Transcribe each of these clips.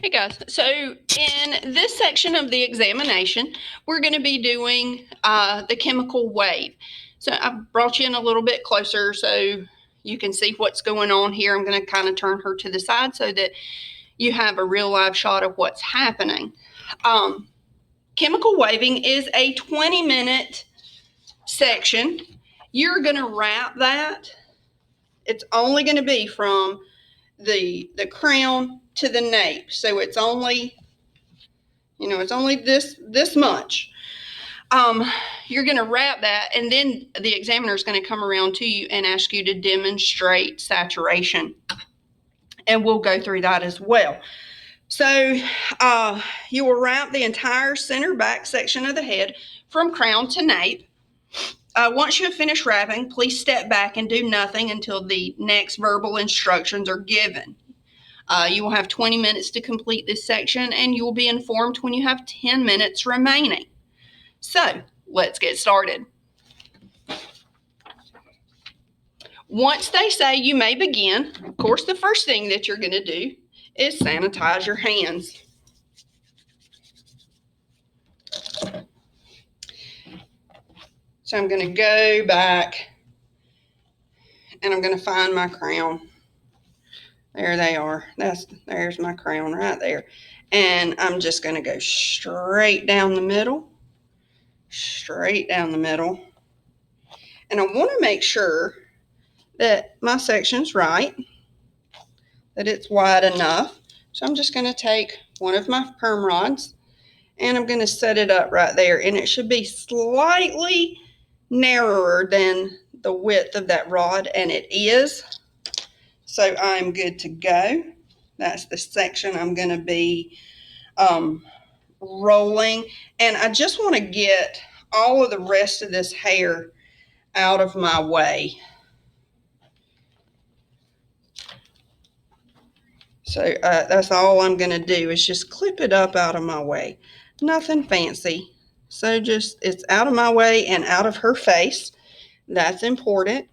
Hey guys, so in this section of the examination, we're going to be doing the chemical wave. So I've brought you in a little bit closer so you can see what's going on here. I'm going to kind of turn her to the side so that you have a real live shot of what's happening. Chemical waving is a 20-minute section. You're going to wrap that. It's only going to be from the crown to the nape. So it's only, it's only this much. You're going to wrap that, and then the examiner is going to come around to you and ask you to demonstrate saturation. And we'll go through that as well. So you will wrap the entire center back section of the head from crown to nape. Once you have finished wrapping, please step back and do nothing until the next verbal instructions are given. You will have 20 minutes to complete this section, and you will be informed when you have 10 minutes remaining. So let's get started. Once they say you may begin, of course, the first thing that you're going to do is sanitize your hands. So I'm going to go back and I'm going to find my crown. There they are. There's my crown right there. And I'm just going to go straight down the middle. Straight down the middle. And I want to make sure that my section's right, that it's wide enough. So I'm just going to take one of my perm rods and I'm going to set it up right there. And it should be slightly narrower than the width of that rod, and it is. So I'm good to go. That's the section I'm going to be rolling. And I just want to get all of the rest of this hair out of my way. So that's all I'm going to do is just clip it up out of my way. Nothing fancy. So just it's out of my way and out of her face. That's important.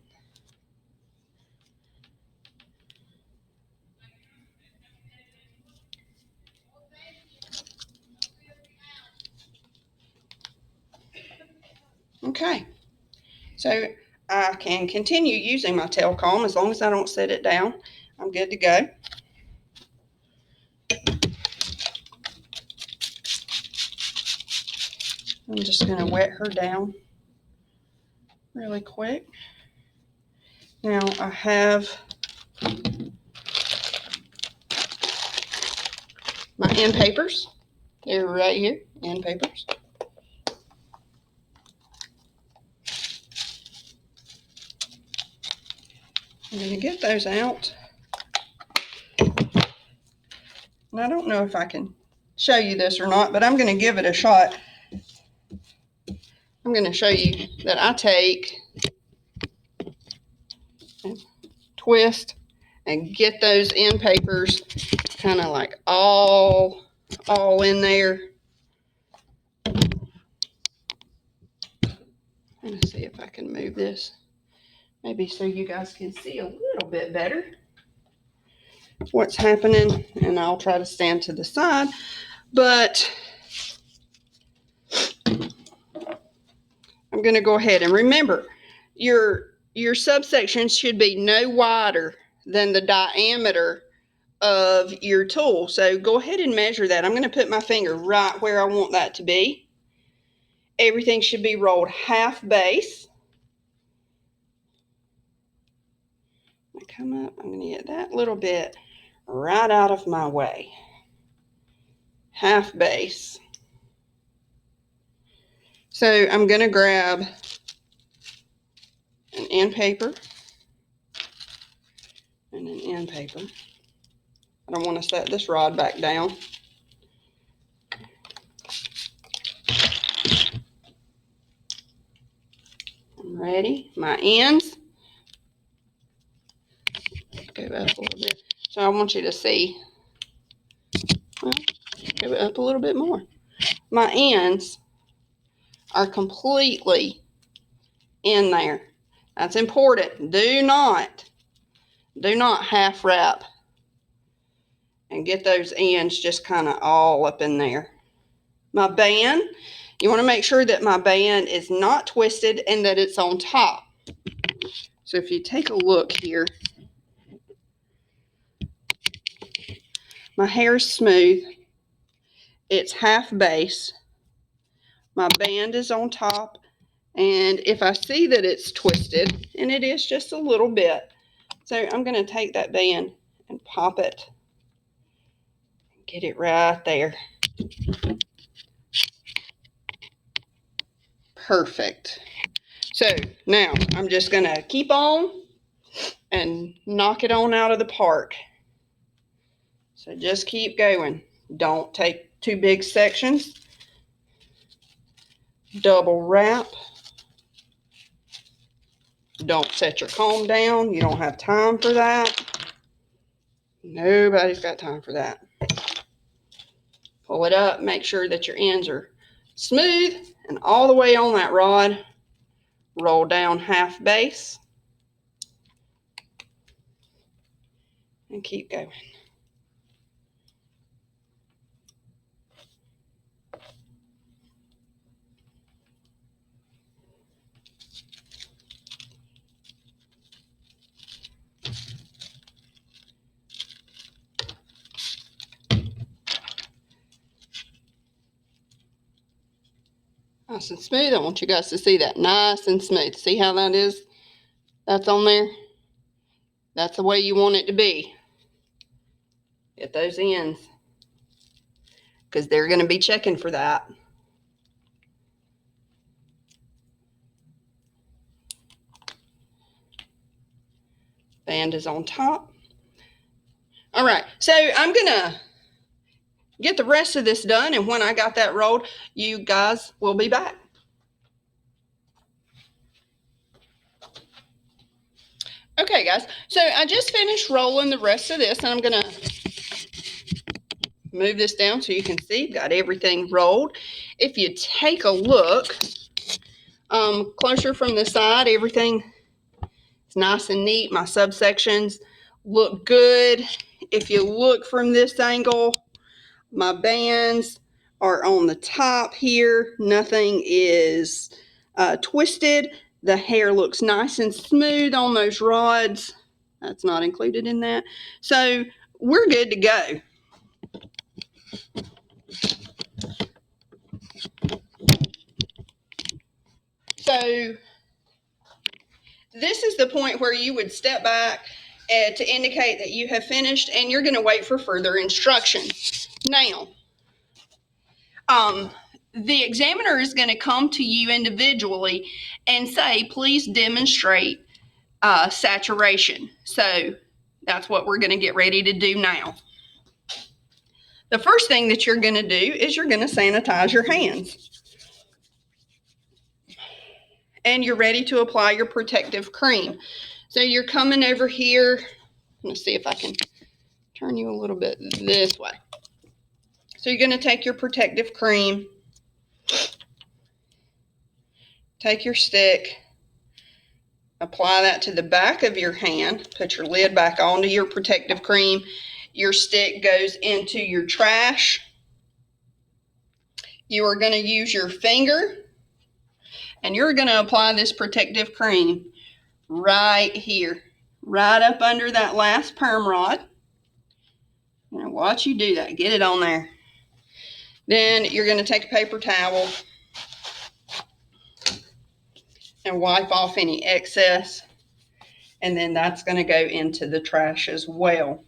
Okay. So I can continue using my tail comb as long as I don't set it down. I'm good to go. I'm just going to wet her down really quick. Now I have my end papers. They're right here, end papers. I'm going to get those out. And I don't know if I can show you this or not, but I'm going to give it a shot. I'm going to show you that I take and twist and get those end papers kind of like all in there. Let me see if I can move this, maybe so you guys can see a little bit better what's happening, and I'll try to stand to the side, but I'm going to go ahead and remember your subsection should be no wider than the diameter of your tool. So go ahead and measure that. I'm going to put my finger right where I want that to be. Everything should be rolled half base. I come up, I'm going to get that little bit right out of my way. Half base. So I'm going to grab an end paper and an end paper. I don't want to set this rod back down. I'm ready. My ends go up a little bit. So I want you to see. Well, go up a little bit more. My ends are completely in there. That's important. Do not half wrap and get those ends just kind of all up in there. My band, you want to make sure that my band is not twisted and that it's on top. So if you take a look here, my hair's smooth. It's half base. My band is on top. And if I see that it's twisted, and it is just a little bit, so I'm going to take that band and pop it. Get it right there. Perfect. So now I'm just going to keep on and knock it on out of the park. So just keep going. Don't take too big sections. Double wrap. Don't set your comb down. You don't have time for that. Nobody's got time for that. Pull it up. Make sure that your ends are smooth and all the way on that rod. Roll down half base. And keep going. Nice and smooth. I want you guys to see that. Nice and smooth. See how that is? That's on there. That's the way you want it to be. Get those ends. Because they're going to be checking for that. Band is on top. All right. So I'm going to get the rest of this done. And when I got that rolled, you guys will be back. Okay, guys, so I just finished rolling the rest of this, and I'm going to move this down so you can see. Got everything rolled. If you take a look closer from the side, everything is nice and neat. My subsections look good. If you look from this angle, my bands are on the top here. Nothing is twisted. The hair looks nice and smooth on those rods. That's not included in that. So we're good to go. So this is the point where you would step back to indicate that you have finished, and you're going to wait for further instruction. Now, the examiner is going to come to you individually and say, please demonstrate saturation. So that's what we're going to get ready to do now. The first thing that you're going to do is you're going to sanitize your hands. And you're ready to apply your protective cream. So you're coming over here. Let me see if I can turn you a little bit this way. So you're going to take your protective cream, take your stick, apply that to the back of your hand, put your lid back onto your protective cream. Your stick goes into your trash. You are going to use your finger, and you're going to apply this protective cream right here, right up under that last perm rod. Now watch you do that. Get it on there. Then you're going to take a paper towel and wipe off any excess. And then that's going to go into the trash as well.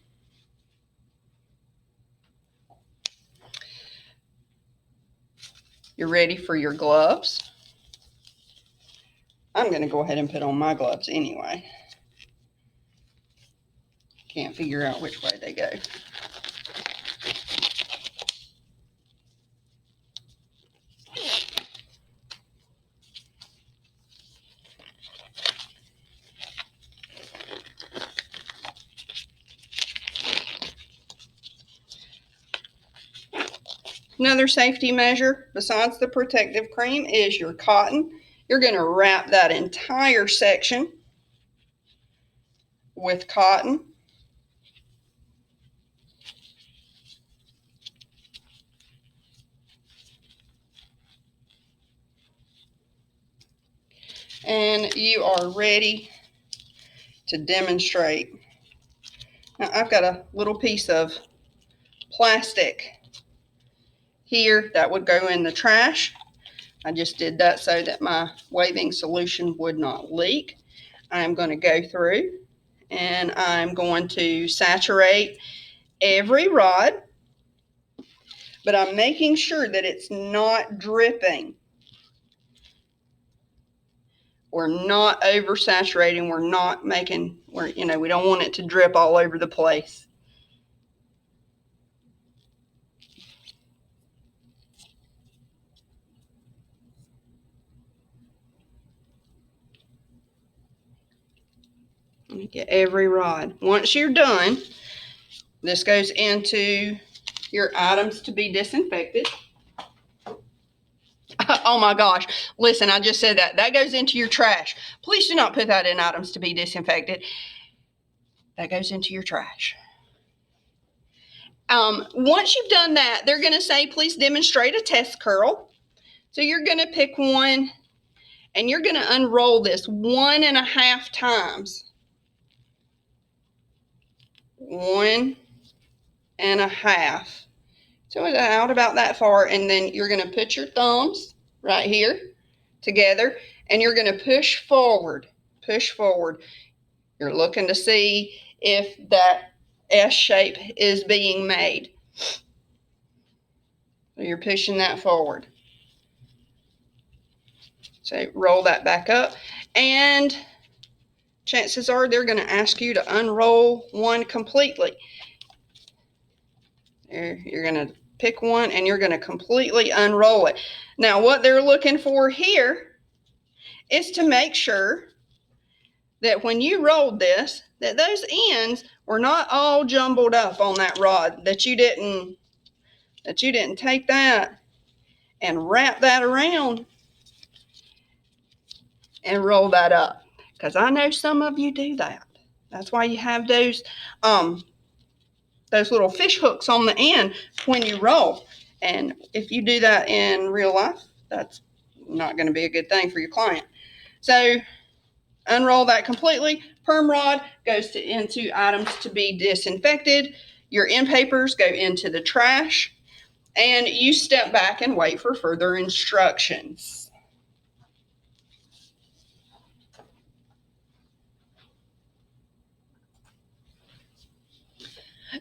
You're ready for your gloves. I'm going to go ahead and put on my gloves anyway. Can't figure out which way they go. Another safety measure besides the protective cream is your cotton. You're going to wrap that entire section with cotton. and you are ready to demonstrate. Now, I've got a little piece of plastic here that would go in the trash. I just did that so that my waving solution would not leak. I'm going to go through and I'm going to saturate every rod, but I'm making sure that it's not dripping. We're not oversaturating. We're not making, we don't want it to drip all over the place. Let me get every rod. Once you're done, this goes into your items to be disinfected. Oh my gosh. Listen, I just said that. That goes into your trash. Please do not put that in items to be disinfected. That goes into your trash. Once you've done that, they're going to say, please demonstrate a test curl. So you're going to pick one and you're going to unroll this 1.5 times. 1.5. So it's out about that far, and then you're going to put your thumbs right here together, and you're going to push forward. Push forward. You're looking to see if that S shape is being made. So you're pushing that forward. So roll that back up, and chances are they're going to ask you to unroll one completely. You're going to pick one and you're going to completely unroll it. Now what they're looking for here is to make sure that when you rolled this, that those ends were not all jumbled up on that rod, that you didn't take that and wrap that around and roll that up. Because I know some of you do that. That's why you have those little fish hooks on the end when you roll. And if you do that in real life, that's not going to be a good thing for your client. So unroll that completely. Perm rod goes into items to be disinfected. Your end papers go into the trash. And you step back and wait for further instructions.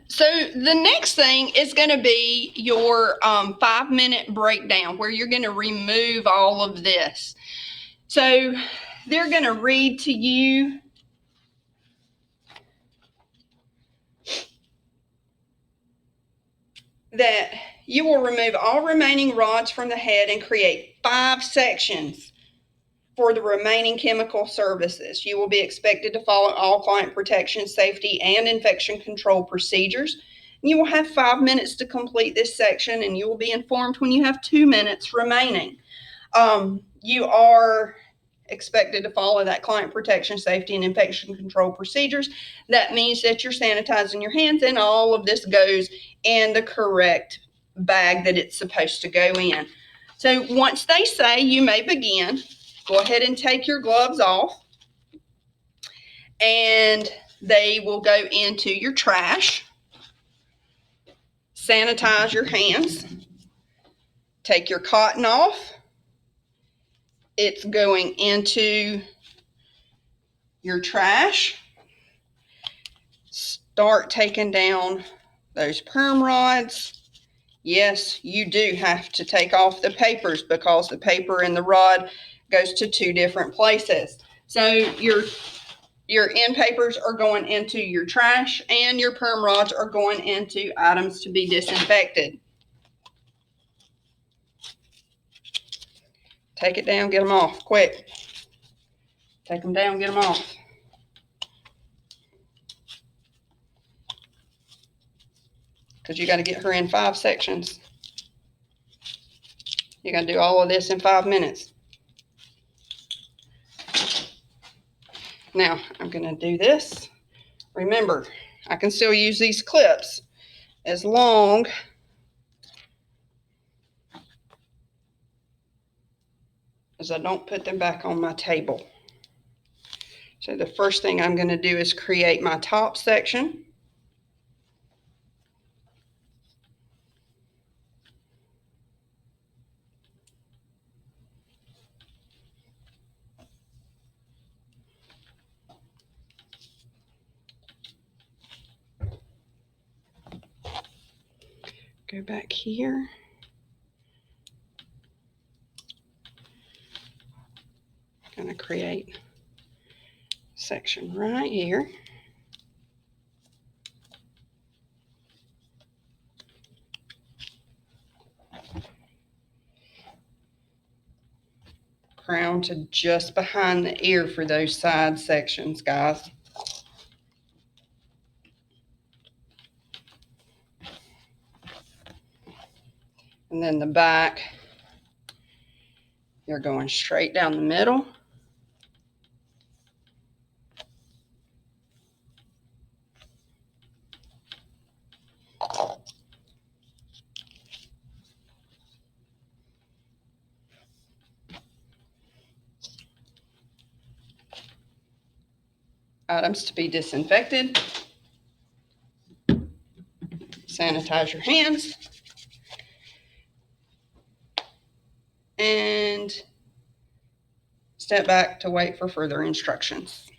So the next thing is going to be your 5-minute breakdown, where you're going to remove all of this. So they're going to read to you that you will remove all remaining rods from the head and create 5 sections for the remaining chemical services. You will be expected to follow all client protection, safety, and infection control procedures. You will have 5 minutes to complete this section, and you will be informed when you have 2 minutes remaining. You are expected to follow that client protection, safety, and infection control procedures. That means that you're sanitizing your hands, and all of this goes in the correct bag that it's supposed to go in. So once they say you may begin, go ahead and take your gloves off, and they will go into your trash. Sanitize your hands. Take your cotton off. It's going into your trash. Start taking down those perm rods. Yes, you do have to take off the papers, because the paper and the rod goes to 2 different places. So your end papers are going into your trash, and your perm rods are going into items to be disinfected. Take it down, get them off, quick. Take them down, get them off. Because you got to get her in 5 sections. You got to do all of this in 5 minutes. Now, I'm going to do this. Remember, I can still use these clips as long is I don't put them back on my table. So the first thing I'm going to do is create my top section. Go back here. Going to create a section right here. Crown to just behind the ear for those side sections, guys. And then the back, you're going straight down the middle. Items to be disinfected. Sanitize your hands. And step back to wait for further instructions.